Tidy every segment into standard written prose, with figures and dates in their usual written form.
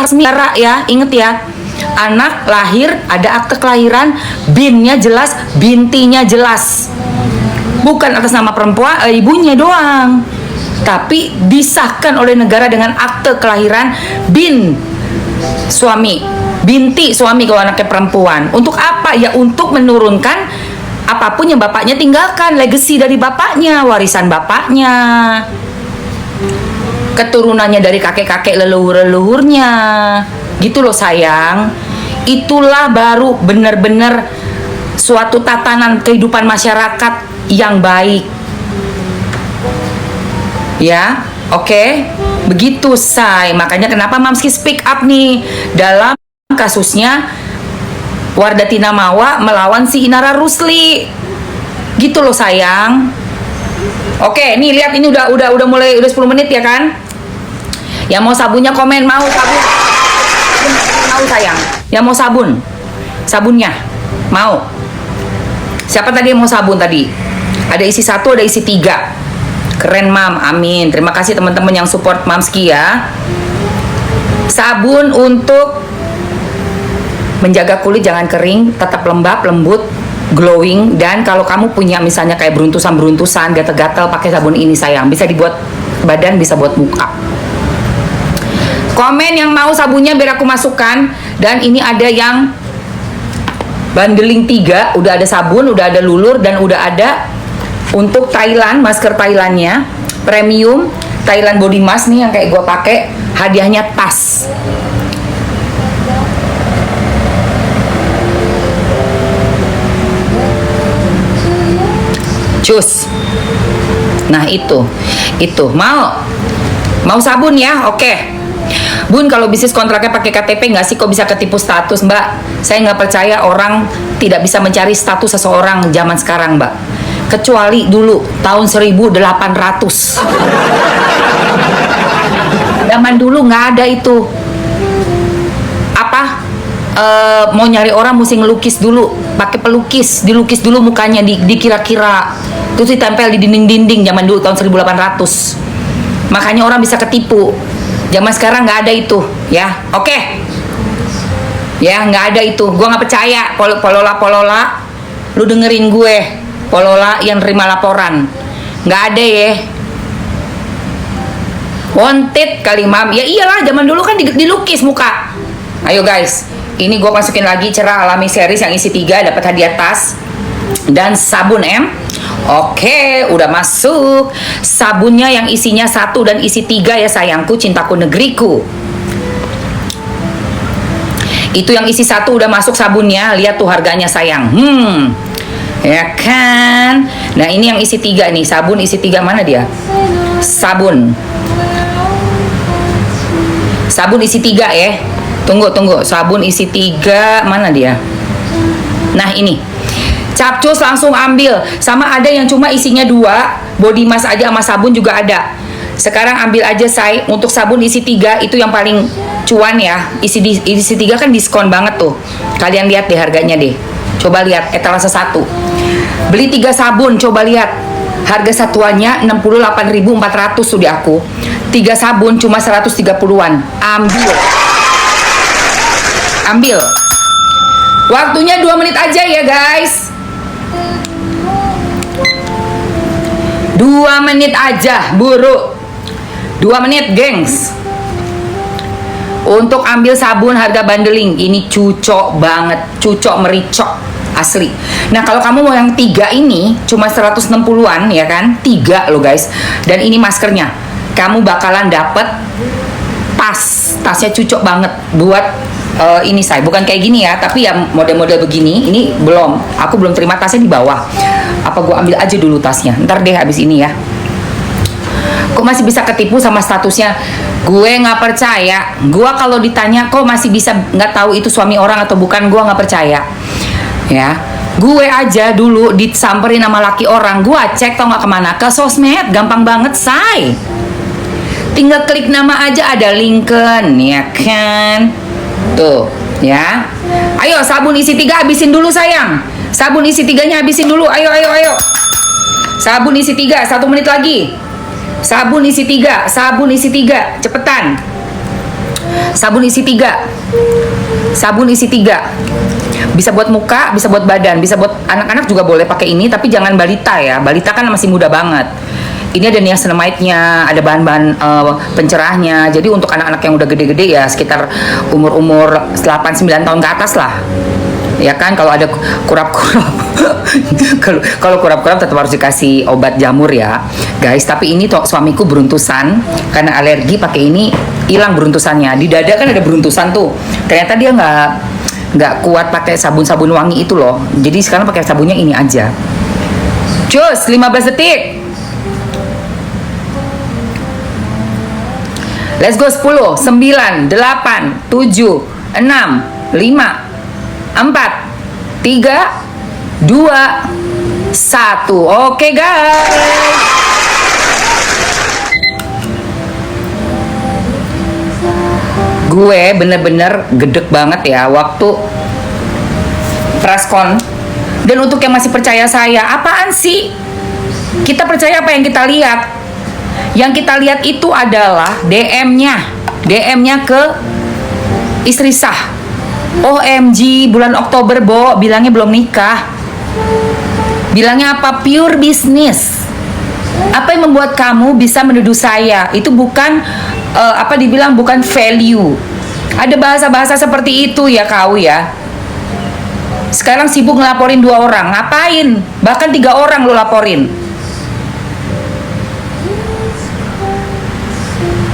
resmi ya, inget ya. Anak lahir ada akte kelahiran, binnya jelas, bintinya jelas. Bukan atas nama perempuan, ibunya doang, tapi disahkan oleh negara dengan akte kelahiran bin suami, binti suami kalau anaknya perempuan. Untuk apa? Ya untuk menurunkan apapun yang bapaknya tinggalkan, legacy dari bapaknya, warisan bapaknya, keturunannya dari kakek-kakek leluhur-leluhurnya. Gitu loh sayang. Itulah baru benar-benar suatu tatanan kehidupan masyarakat yang baik. Ya, oke. Begitu say. Makanya kenapa Mamski speak up nih dalam kasusnya Wardatina Mawa melawan si Inara Rusli. Gitu loh sayang. Oke, nih lihat ini udah mulai 10 menit ya kan? Yang mau sabunnya komen, mau sabun. Mau sayang. Yang mau sabun. Sabunnya. Mau. Siapa tadi yang mau sabun tadi? Ada isi 1, ada isi 3. Keren mam, amin. Terima kasih teman-teman yang support Mamski ya. Sabun untuk menjaga kulit jangan kering, tetap lembab, lembut, glowing. Dan kalau kamu punya misalnya kayak beruntusan, gatal-gatal, pakai sabun ini sayang. Bisa dibuat badan, bisa buat muka. Komen yang mau sabunnya biar aku masukkan. Dan ini ada yang bundling 3, udah ada sabun, udah ada lulur, dan udah ada untuk Thailand, masker Thailandnya premium Thailand body mask nih yang kayak gue pakai. Hadiahnya tas. Cus. Nah itu mau sabun ya, oke. Bun, kalau bisnis kontraknya pakai KTP nggak sih? Kok bisa ketipu status, Mbak? Saya nggak percaya orang tidak bisa mencari status seseorang zaman sekarang, Mbak. Kecuali dulu tahun 1800. Zaman dulu nggak ada itu. Apa? Mau nyari orang mesti ngelukis dulu, pakai pelukis, dilukis dulu mukanya, dikira-kira, terus ditempel di dinding-dinding. Zaman dulu tahun 1800. Makanya orang bisa ketipu. Zaman sekarang nggak ada itu, ya. Oke. Ya, nggak ada itu. Gue nggak percaya. Polola. Lu dengerin gue. Polola yang terima laporan. Nggak ada ya. Wanted kali mam. Ya iyalah, zaman dulu kan dilukis muka. Ayo guys. Ini gue masukin lagi Cerah Alami series yang isi 3, dapat hadiah tas dan sabun Oke, udah masuk. Sabunnya yang isinya 1 dan isi 3 ya sayangku, cintaku, negeriku. Itu yang isi 1 udah masuk sabunnya. Lihat tuh harganya sayang. Ya kan. Nah ini yang isi 3 nih. Sabun isi 3 mana dia? Sabun isi 3 ya. Tunggu. Sabun isi 3 mana dia? Nah ini. Capcus langsung ambil. Sama ada yang cuma isinya 2, body mask aja sama sabun juga ada. Sekarang ambil aja say. Untuk sabun isi 3 itu yang paling cuan ya. Isi 3 kan diskon banget tuh. Kalian lihat deh harganya deh. Coba lihat etalase 1. Beli 3 sabun, coba lihat. Harga satuannya 68.400 tuh di aku. 3 sabun cuma 130-an. Ambil. Waktunya 2 menit aja ya guys. 2 menit aja, buru. 2 menit, gengs. Untuk ambil sabun harga bundling. Ini cucok banget, cucok mericok asli. Nah, kalau kamu mau yang 3 ini cuma 160-an ya kan? 3 loh guys. Dan ini maskernya. Kamu bakalan dapet tasnya cucok banget buat ini saya bukan kayak gini ya, tapi ya model-model begini. Ini aku belum terima tasnya di bawah. Apa gue ambil aja dulu tasnya, ntar deh habis ini ya. Kok masih bisa ketipu sama statusnya? Gue nggak percaya. Gue kalau ditanya kok masih bisa nggak tahu itu suami orang atau bukan, gue nggak percaya. Ya, gue aja dulu disamperin sama laki orang, gue cek tau nggak kemana? Ke sosmed, gampang banget say. Tinggal klik nama aja ada Lincoln, ya kan? Tuh, ya. Ayo sabun isi 3 habisin dulu sayang. Sabun isi 3-nya habisin dulu. Ayo. Sabun isi 3, 1 menit lagi. Sabun isi 3, cepetan. Sabun isi 3. Sabun isi 3. Bisa buat muka, bisa buat badan, bisa buat anak-anak juga boleh pakai ini, tapi jangan balita ya. Balita kan masih muda banget. Ini ada niacinamide-nya, ada bahan-bahan pencerahnya. Jadi untuk anak-anak yang udah gede-gede ya, sekitar umur-umur 8-9 tahun ke atas lah. Ya kan, kalau ada kurap-kurap kalau kurap-kurap tetap harus dikasih obat jamur ya guys. Tapi ini tuh suamiku beruntusan karena alergi, pakai ini hilang beruntusannya. Di dada kan ada beruntusan tuh, ternyata dia nggak kuat pakai sabun-sabun wangi itu loh, jadi sekarang pakai sabunnya ini aja. Cus, 15 detik. Let's go. 10, 9, 8, 7, 6, 5, 4, 3, 2, 1. Oke guys. Gue bener-bener gedek banget ya waktu preskon. Dan untuk yang masih percaya saya, apaan sih? Kita percaya apa yang kita lihat. Yang kita lihat itu adalah DM-nya ke istri sah. OMG, bulan Oktober, Bo, bilangnya belum nikah. Bilangnya apa? Pure business. Apa yang membuat kamu bisa menuduh saya? Itu bukan dibilang bukan value. Ada bahasa-bahasa seperti itu ya kau ya. Sekarang sibuk ngelaporin 2 orang, ngapain? Bahkan 3 orang lo laporin.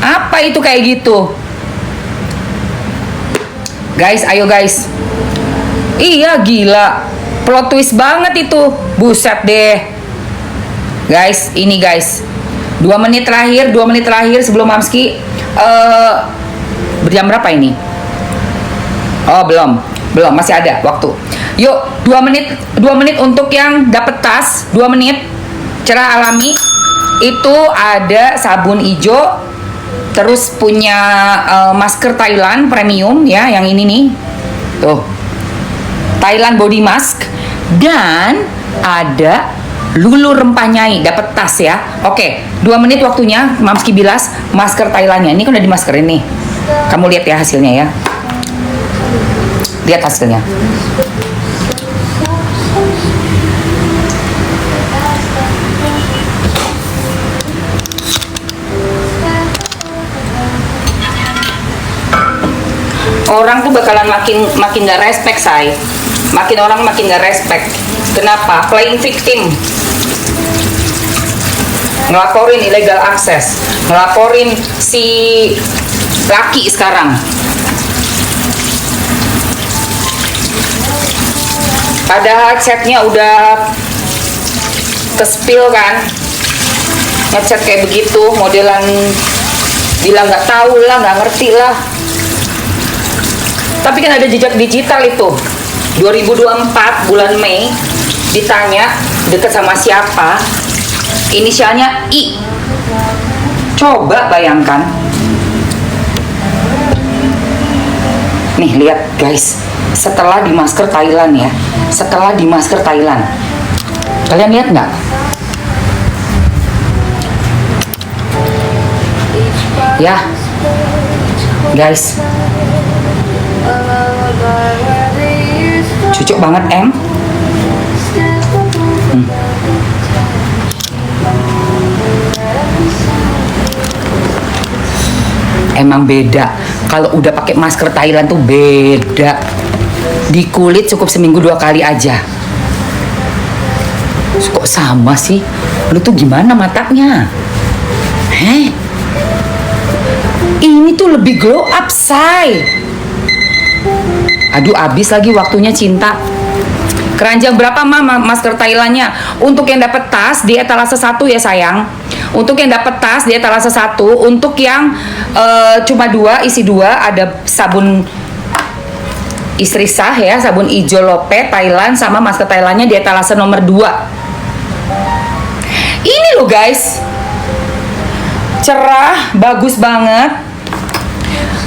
Apa itu kayak gitu? Guys, ayo guys. Iya gila, plot twist banget itu. Buset deh. Guys, ini guys, 2 menit terakhir sebelum Mamski. Berjam berapa ini? Oh belum, masih ada waktu. Yuk, 2 menit untuk yang dapet tas. 2 menit cerah alami. Itu ada sabun hijau, terus punya masker Thailand premium ya, yang ini nih tuh, Thailand body mask, dan ada Lulu Rempah Nyai, dapet tas ya. Oke, 2 menit waktunya Mamski bilas masker Thailandnya. Ini kan udah dimaskerin nih, kamu lihat ya hasilnya ya, lihat hasilnya. Orang tuh bakalan makin gak respect, say. Orang makin gak respect. Kenapa? Playing victim. Ngelaporin illegal access, ngelaporin si laki sekarang. Padahal chatnya udah ke-spill kan, ngechat kayak begitu, modelan bilang nggak tahu lah, nggak ngerti lah. Tapi kan ada jejak digital itu. 2024 bulan Mei ditanya deket sama siapa, inisialnya I. Coba bayangkan. Nih lihat guys, setelah di masker Thailand ya, setelah di masker Thailand, kalian lihat nggak? Ya guys, cucuk banget emang beda. Kalau udah pakai masker Thailand tuh beda. Di kulit cukup seminggu 2 kali aja. Kok sama sih? Lu tuh gimana matanya? Ini tuh lebih glow up, say. Aduh, habis lagi waktunya cinta. Keranjang berapa mama masker Thailandnya? Untuk yang dapat tas di etalase 1 ya sayang. Untuk yang dapat tas di etalase 1, untuk yang cuma 2, isi 2, ada sabun istri sah ya, sabun hijau Lope Thailand sama masker Thailandnya di etalase nomor 2. Ini loh guys, cerah, bagus banget.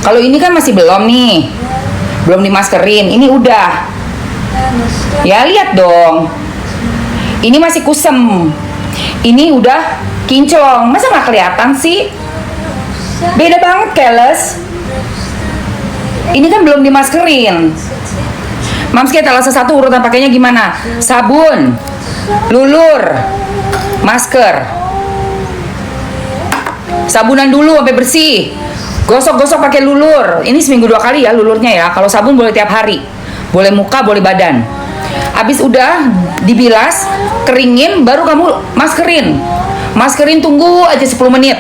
Kalau ini kan masih belum nih, belum dimaskerin. Ini udah. Ya lihat dong. Ini masih kusem. Ini udah kinclong. Masa nggak kelihatan sih? Beda banget, keles. Ini kan belum dimaskerin. Mamski etalase 1 urutan pakainya gimana? Sabun, lulur, masker. Sabunan dulu sampai bersih. Gosok-gosok pakai lulur. Ini seminggu 2 kali ya lulurnya ya. Kalau sabun boleh tiap hari. Boleh muka, boleh badan. Habis udah dibilas, keringin, baru kamu maskerin. Maskerin, tunggu aja 10 menit.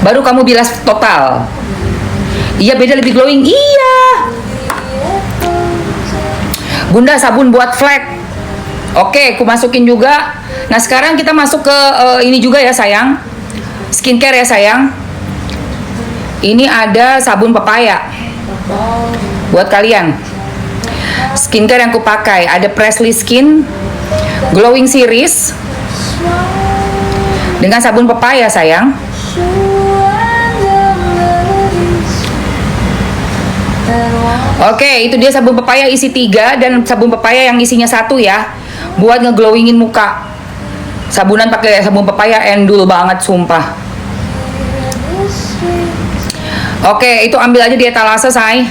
Baru kamu bilas total. Iya, beda, lebih glowing. Iya. Bunda, sabun buat flek. Oke, aku masukin juga. Nah, sekarang kita masuk ke ini juga ya sayang. Skincare ya sayang. Ini ada sabun pepaya buat kalian. Skincare yang kupakai ada Presley Skin Glowing Series dengan sabun pepaya sayang. Oke, itu dia sabun pepaya isi 3 dan sabun pepaya yang isinya 1 ya. Buat ngeglowingin muka. Sabunan pakai sabun pepaya endul banget sumpah. Oke, itu ambil aja di etalase, say.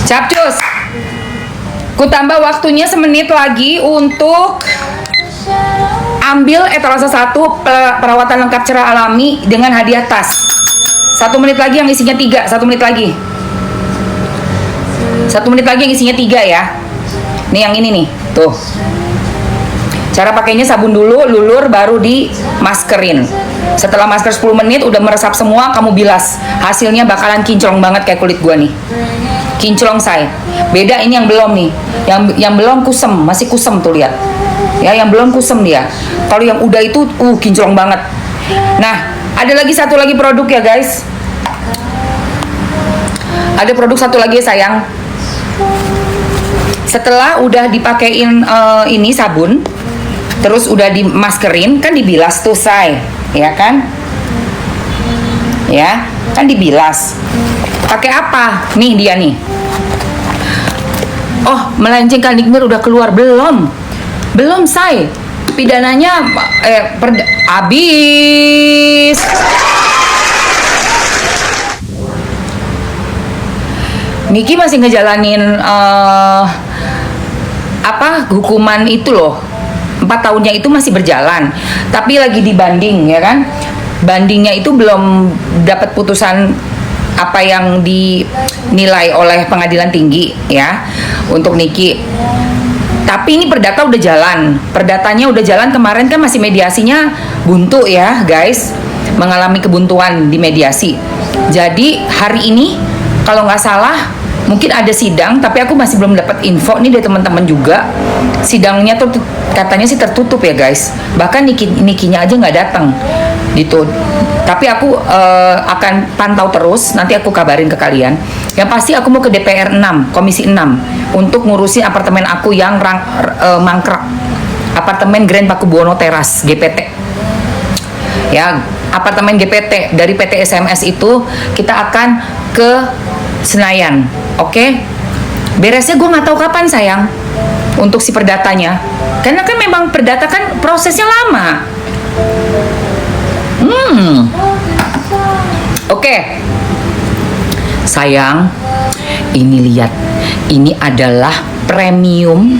Capcus. Ku tambah waktunya semenit lagi untuk ambil etalase 1 perawatan lengkap cerah alami dengan hadiah tas. 1 menit lagi yang isinya 3, 1 menit lagi. 1 menit lagi yang isinya 3 ya. Nih yang ini nih, tuh. Cara pakainya sabun dulu, lulur, baru di maskerin. Setelah masker 10 menit udah meresap semua, kamu bilas. Hasilnya bakalan kinclong banget kayak kulit gua nih. Kinclong, say. Beda ini yang belum nih. Yang belum kusem, masih kusem tuh lihat. Ya, yang belum kusem dia. Kalau yang udah itu kinclong banget. Nah, ada lagi satu lagi produk ya, guys. Ada produk satu lagi ya, sayang. Setelah udah dipakein ini sabun, terus udah dimaskerin, kan dibilas tuh, say, ya kan? Ya, kan dibilas. Pakai apa? Nih dia nih. Oh, melencengkan nikmir udah keluar belum? Belum, say. Pidananya habis. Niki masih ngejalanin hukuman itu loh. 4 tahunnya itu masih berjalan, tapi lagi dibanding ya kan. Bandingnya itu belum dapat putusan apa yang dinilai oleh pengadilan tinggi ya untuk Niki. Tapi ini perdata udah jalan. Perdatanya udah jalan, kemarin kan masih mediasinya buntu ya guys, mengalami kebuntuan di mediasi. Jadi hari ini kalau nggak salah mungkin ada sidang, tapi aku masih belum dapat info nih dari teman-teman juga. Sidangnya tuh katanya sih tertutup ya guys. Bahkan Nikinya aja nggak datang gitu. Tapi aku akan pantau terus. Nanti aku kabarin ke kalian. Yang pasti aku mau ke DPR 6, Komisi 6 untuk ngurusin apartemen aku yang mangkrak. Apartemen Grand Pakubuwono Teras GPT. Ya, apartemen GPT dari PT SMS itu kita akan ke Senayan. Oke, beresnya gue nggak tahu kapan sayang untuk si perdatanya, karena kan memang perdata kan prosesnya lama. Oke. Sayang, ini lihat, ini adalah premium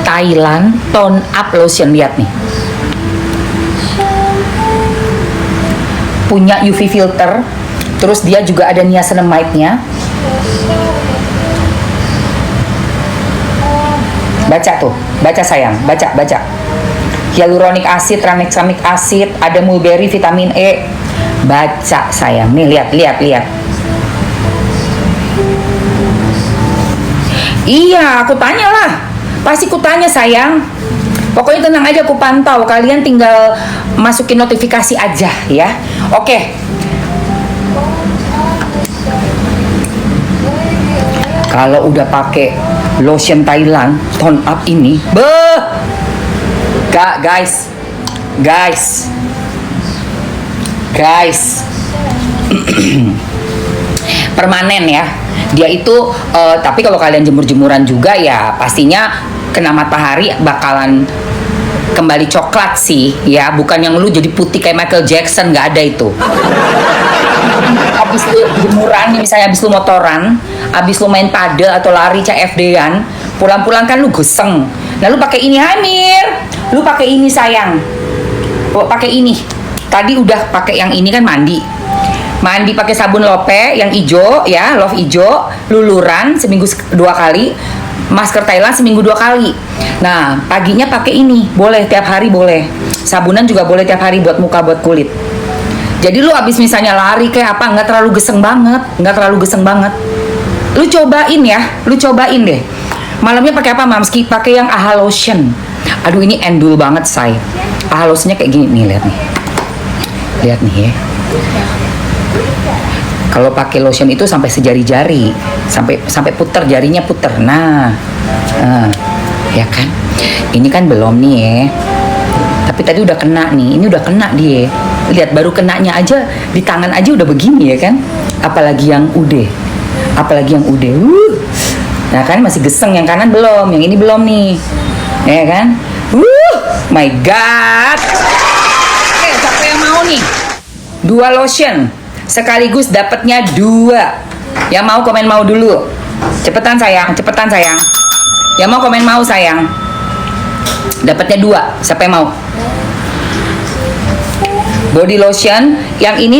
Thailand tone up lotion, lihat nih. Punya UV filter, terus dia juga ada niacinamide-nya. Baca tuh, baca sayang, baca. Hyaluronic acid, tranexamic acid, ada mulberry, vitamin E. Baca sayang, nih lihat. Iya, aku tanya lah. Pasti aku tanya sayang. Pokoknya tenang aja, aku pantau. Kalian tinggal masukin notifikasi aja ya. Oke. Kalau udah pakai lotion Thailand tone up ini, guys, permanen ya. Dia itu tapi kalau kalian jemur-jemuran juga ya pastinya kena matahari bakalan kembali coklat sih, ya, bukan yang lu jadi putih kayak Michael Jackson, nggak ada itu. Abis lu jemuran nih, misalnya abis lu motoran, abis lu main pade atau lari CFD-an, pulang-pulang kan lu geseng. Nah lu pakai ini, Hamir, lu pakai ini sayang, pakai ini. Tadi udah pakai yang ini kan mandi pakai sabun Lope yang ijo ya, Love ijo, luluran seminggu 2 kali, masker Thailand seminggu 2 kali. Nah paginya pakai ini, boleh tiap hari boleh, sabunan juga boleh tiap hari buat muka, buat kulit. Jadi lu abis misalnya lari kayak apa, nggak terlalu geseng banget, lu cobain ya, lu cobain deh. Malamnya pakai apa Mamski? Pakai yang AHA lotion. Aduh ini endul banget say. AHA lotionnya kayak gini nih, lihat nih ya. Kalau pakai lotion itu sampai sejari-jari, sampai puter, jarinya puter. Nah, ya kan? Ini kan belum nih ya. Tapi tadi udah kena nih, ini udah kena dia. Lihat baru kenanya aja di tangan aja udah begini ya kan? Apalagi yang udah. Nah kan masih geseng, yang kanan belum, yang ini belum nih. Ya kan? My God. Oke, siapa yang mau nih? 2 lotion. Sekaligus dapatnya 2. Yang mau komen mau dulu. Cepetan sayang. Yang mau komen mau sayang. Dapatnya 2. Siapa yang mau? Body lotion. Yang ini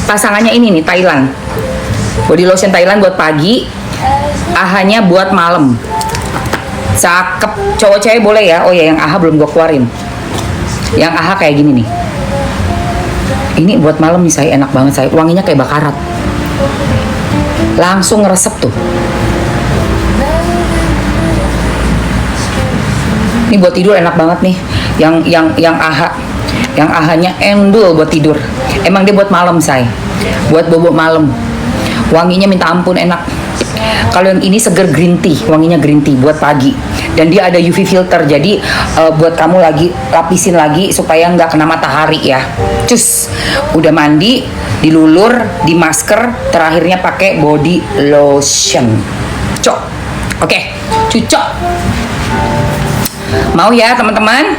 pasangannya ini nih, Thailand. Body lotion Thailand buat pagi, AHA-nya buat malam. Cakep, cowok cewek boleh ya. Oh ya, yang AHA belum gua keluarin. Yang AHA kayak gini nih. Ini buat malam nih saya, enak banget saya. Wanginya kayak bakarat. Langsung ngeresep tuh. Ini buat tidur enak banget nih. Yang AHA. Yang AHA-nya endul buat tidur. Emang dia buat malam say. Buat bobok malam. Wanginya minta ampun enak. Kalau yang ini seger green tea, wanginya green tea buat pagi. Dan dia ada UV filter, jadi buat kamu lagi lapisin lagi supaya nggak kena matahari ya. Cus, udah mandi, dilulur, di masker, terakhirnya pakai body lotion. Cok, oke, cucok. Mau ya teman-teman?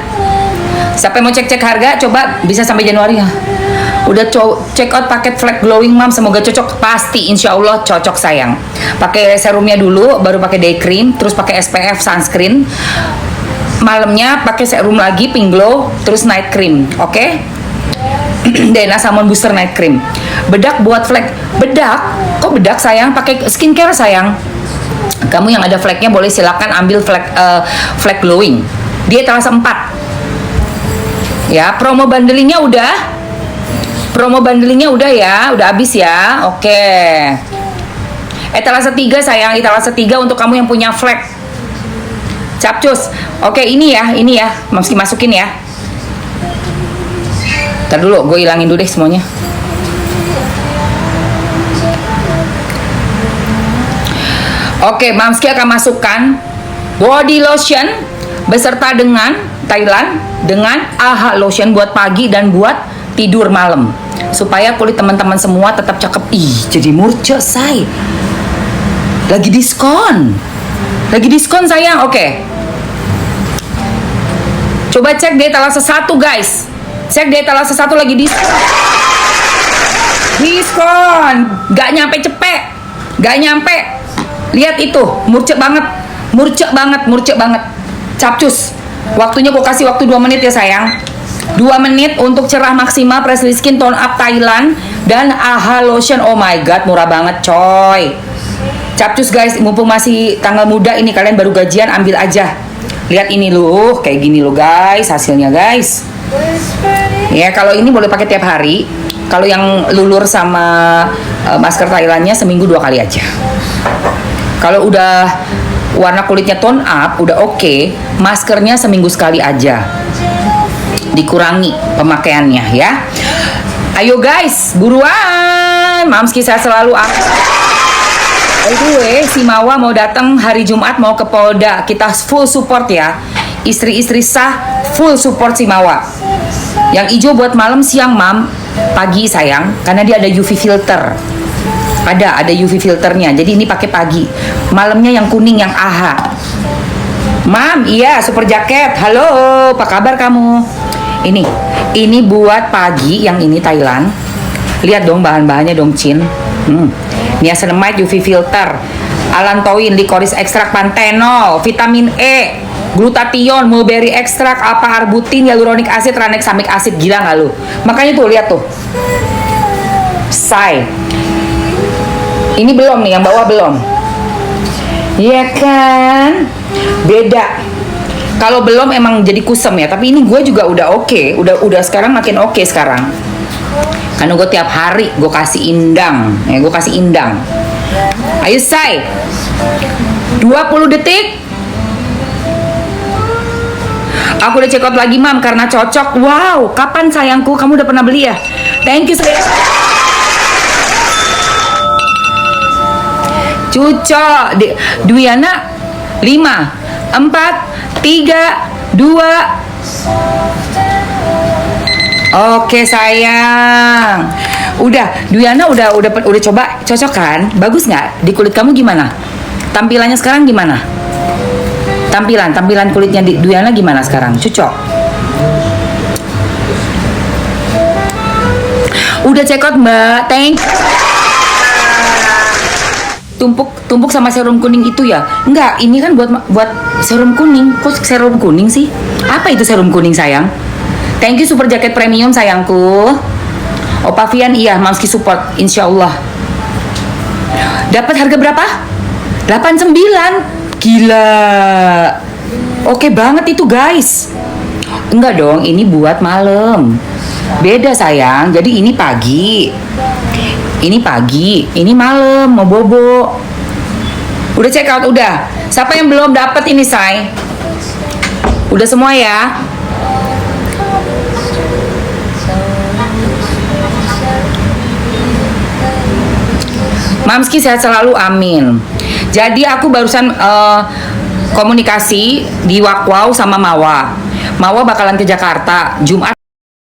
Siapa yang mau cek harga? Coba bisa sampai Januari ya. Udah check out paket Flag Glowing Mom, semoga cocok. Pasti insya Allah cocok sayang. Pakai serumnya dulu, baru pakai day cream, terus pakai SPF sunscreen. Malamnya pakai serum lagi Pink Glow, terus night cream. Oke? Dena Salmon Booster night cream. Bedak buat flek. Bedak? Kok bedak sayang? Pakai skincare sayang. Kamu yang ada fleknya boleh silakan ambil Flag Glowing. Dia etalase 4. Ya, promo bundlingnya udah. Ya, udah habis ya. Oke. Etalase 3 sayang, etalase 3 untuk kamu yang punya flek. Capcus. Oke, ini ya. Mesti masukin ya. Ntar dulu, gue hilangin dulu deh semuanya. Oke, Mamski akan masukkan body lotion beserta dengan Thailand dengan AHA lotion buat pagi dan buat tidur malam, supaya kulit teman-teman semua tetap cakep. Ih, jadi murce say. Lagi diskon sayang. Oke. Coba cek di etalase 1 guys. Cek di etalase 1 lagi diskon. Gak nyampe cepet. Lihat itu, murce banget. Capcus. Waktunya gue kasih waktu 2 menit ya sayang. 2 menit untuk cerah maksimal Presley Skin Tone Up Thailand dan AHA Lotion. Oh my god, murah banget coy. Capcus guys, mumpung masih tanggal muda ini, kalian baru gajian, ambil aja. Lihat ini loh, kayak gini loh guys, hasilnya guys. Ya, kalau ini boleh pakai tiap hari. Kalau yang lulur sama masker Thailandnya seminggu 2 kali aja. Kalau udah warna kulitnya tone up, udah oke, maskernya seminggu sekali aja. Dikurangi pemakaiannya ya. Ayo guys, buruan. Mamski saya selalu si Mawa mau datang hari Jumat, mau ke Polda. Kita full support ya. Istri-istri sah full support si Mawa. Yang hijau buat malam, siang mam, pagi sayang, karena dia ada UV filter. Ada UV filternya. Jadi ini pakai pagi. Malamnya yang kuning yang AHA. Mam, iya, super jaket. Halo, apa kabar kamu? Ini buat pagi yang ini Thailand. Lihat dong bahan-bahannya dong, Cin. Niacinamide UV filter, allantoin, licorice extract, panthenol, vitamin E, glutathione, mulberry extract, arbutin, hyaluronic acid, tranexamic acid. Gila nggak lu? Makanya tuh lihat tuh. Say. Ini belum nih, yang bawah belum. Iya kan? Beda. Kalau belum emang jadi kusem ya, tapi ini gue juga udah oke. Udah sekarang makin oke sekarang. Karena gue tiap hari gue kasih indang. Gue kasih indang. Ayo say. 20 detik. Aku udah check out lagi, Mam, karena cocok. Wow, kapan sayangku? Kamu udah pernah beli ya? Thank you, sayang. Cucok. Dwiana 5, 4, 3, 2. Oke sayang. Udah, Dwiana udah coba, cocok kan? Bagus nggak? Di kulit kamu gimana? Tampilannya sekarang gimana? Tampilan kulitnya di Dwiana gimana sekarang? Cocok. Udah check out, Mbak. Thank you. Tumpuk sama serum kuning itu ya? Enggak, ini kan buat serum kuning. Kok serum kuning sih? Apa itu serum kuning, sayang? Thank you super jaket premium, sayangku. Opavian iya, Mamski support, insya Allah. Dapat harga berapa? 89. Gila. Oke banget itu, guys. Enggak dong, ini buat malam. Beda, sayang. Jadi ini pagi. Ini malam mau bobo. Udah check out, udah. Siapa yang belum dapat ini, say? Udah semua ya? Mamski sehat selalu, amin. Jadi aku barusan komunikasi di Wakwau sama Mawa. Mawa bakalan ke Jakarta Jumat